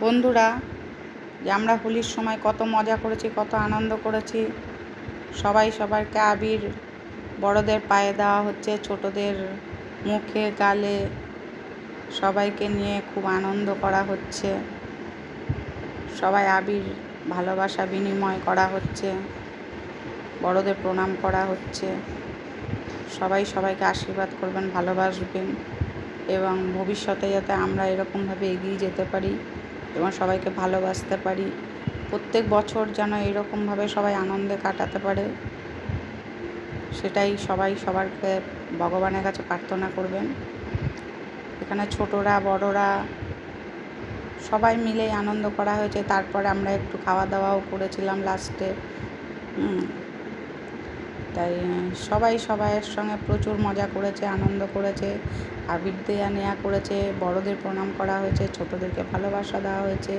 বন্ধুরা, যে আমরা হোলির সময় কত মজা করেছি, কত আনন্দ করেছি। সবাই সবাইকে আবির বড়দের পায়ে দেওয়া হচ্ছে, ছোটদের মুখে গালে সবাইকে নিয়ে খুব আনন্দ করা হচ্ছে। সবাই আবির ভালোবাসা বিনিময় করা হচ্ছে, বড়দের প্রণাম করা হচ্ছে। সবাই সবাইকে আশীর্বাদ করবেন, ভালোবাসবেন এবং ভবিষ্যতে যাতে আমরা এরকমভাবে এগিয়ে যেতে পারি এবং সবাইকে ভালোবাসতে পারি। প্রত্যেক বছর যেন এরকমভাবে সবাই আনন্দে কাটাতে পারে, সেটাই সবাই সবারকে ভগবানের কাছে প্রার্থনা করবেন। এখানে ছোটরা বড়রা সবাই মিলেই আনন্দ করা হয়েছে। তারপরে আমরা একটু খাওয়া দাওয়াও করেছিলাম লাস্টে। তাই সবাই সবাইয়ের সঙ্গে প্রচুর মজা করেছে, আনন্দ করেছে, আবির দেয়া নেয়া করেছে, বড়দের প্রণাম করা হয়েছে, ছোটদেরকে ভালোবাসা দেওয়া হয়েছে।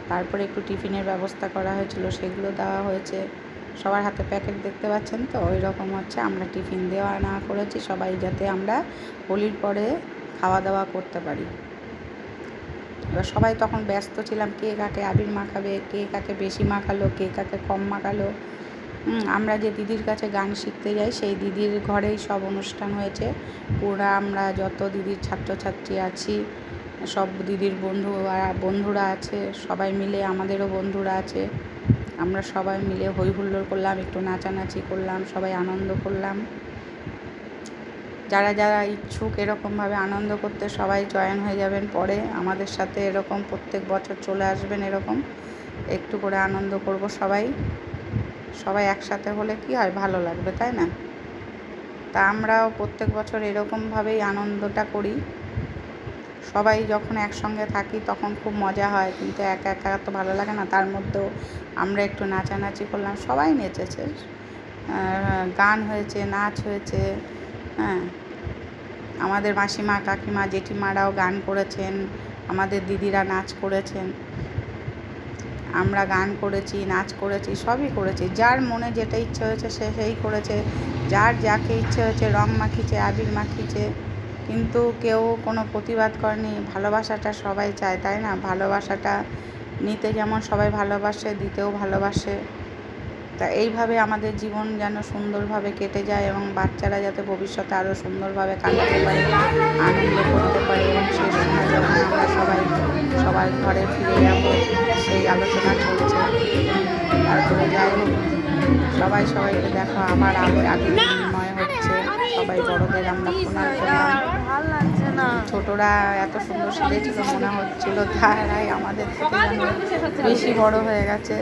তারপরে একটু টিফিনের ব্যবস্থা করা হয়েছিল, সেগুলো দেওয়া হয়েছে। সবার হাতে প্যাকেট দেখতে পাচ্ছেন তো, ওই রকম হচ্ছে আমরা টিফিন দেওয়া নেওয়া করেছি, সবাই যাতে আমরা হোলির পরে খাওয়া দাওয়া করতে পারি। এবার সবাই তখন ব্যস্ত ছিলাম, কে কাকে আবির মাখাবে, কে কাকে বেশি মাখালো, কে কাকে কম মাখালো। আমরা যে দিদির কাছে গান শিখতে যাই, সেই দিদির ঘরেই সব অনুষ্ঠান হয়েছে। পুরা আমরা যত দিদির ছাত্রছাত্রী আছি, সব দিদির বন্ধুরা আছে, সবাই মিলে আমাদেরও বন্ধুরা আছে। আমরা সবাই মিলে হই হুল্লোড় করলাম, একটু নাচানাচি করলাম, সবাই আনন্দ করলাম। যারা যারা ইচ্ছুক এরকমভাবে আনন্দ করতে, সবাই জয়েন হয়ে যাবেন পরে আমাদের সাথে। এরকম প্রত্যেক বছর চলে আসবেন, এরকম একটু করে আনন্দ করব সবাই। সবাই একসাথে হলে কি হয়, ভালো লাগবে, তাই না? তা আমরাও প্রত্যেক বছর এরকমভাবেই আনন্দটা করি। সবাই যখন একসঙ্গে থাকি তখন খুব মজা হয়, কিন্তু একা একা তো ভালো লাগে না। তার মধ্যেও আমরা একটু নাচানাচি করলাম, সবাই নেচেছে, গান হয়েছে, নাচ হয়েছে। আমাদের মাসিমা, কাকিমা, জেঠিমারাও গান করেছেন, আমাদের দিদিরা নাচ করেছেন, আমরা গান করেছি, নাচ করেছি, সবই করেছি। যার মনে যেটা ইচ্ছে হয়েছে সে সেই করেছে, যার যাকে ইচ্ছে হয়েছে রং মাখিয়েছে, আবির মাখিয়েছে, কিন্তু কেউ কোনো প্রতিবাদ করেনি। ভালোবাসাটা সবাই চায়, তাই না? ভালোবাসাটা নিতে যেমন সবাই ভালোবাসে, দিতেও ভালোবাসে। তা এইভাবে আমাদের জীবন যেন সুন্দরভাবে কেটে যায় এবং বাচ্চারা যাতে ভবিষ্যতে আরও সুন্দরভাবে কাটাতে পারে, আনন্দ করতে পারে এবং শেষ সময় যখন আমরা সবাই ঘরে ফিরে যাব, সেই আলোচনা চলছে। তারপরে যাই হোক, সবাই সবাইকে দেখো আবার আবির বিনিময় হচ্ছে। সবাই বড়দের আমরা প্রণাম করলাম। ছোটরা এত সুন্দর সেজেছিল, মনে হচ্ছিল তারাই আমাদের থেকে যেন বেশি বড় হয়ে গেছে।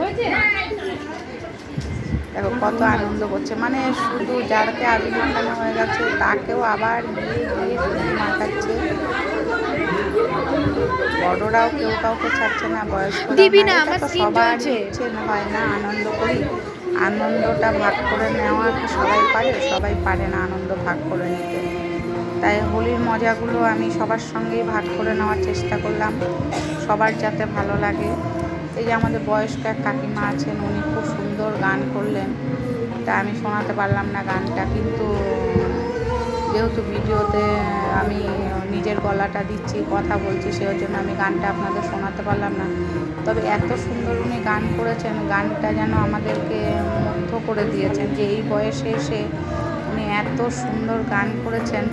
দেখো কত আনন্দ করছে, মানে শুধু যারকে আবির মাখানো হয়ে গেছে তাকেও আবার গিয়ে গিয়ে শুধু মাখাচ্ছে। বড়রাও কেউ কাউকে ছাড়ছে না, বয়স্করা। তো সবার ইচ্ছে হয় না আনন্দ করি, আনন্দটা ভাগ করে নেওয়া কি সবাই পারে? সবাই পারে না আনন্দ ভাগ করে নিতে। তাই হোলির মজাগুলো আমি সবার সঙ্গেই ভাগ করে নেওয়ার চেষ্টা করলাম, সবার যাতে ভালো লাগে। এই যে আমাদের বয়স্ক এক কাকিমা আছেন, উনি খুব সুন্দর গান করলেন। তা আমি শোনাতে পারলাম না গানটা, কিন্তু যেহেতু ভিডিওতে আমি নিজের গলাটা দিচ্ছি, কথা বলছি, সেই জন্য আমি গানটা আপনাদের শোনাতে পারলাম না। তবে এত সুন্দর উনি গান করেছেন, গানটা যেন আমাদেরকে মুগ্ধ করে দিয়েছেন যে এই বয়সে এসে উনি এত সুন্দর গান করেছেন।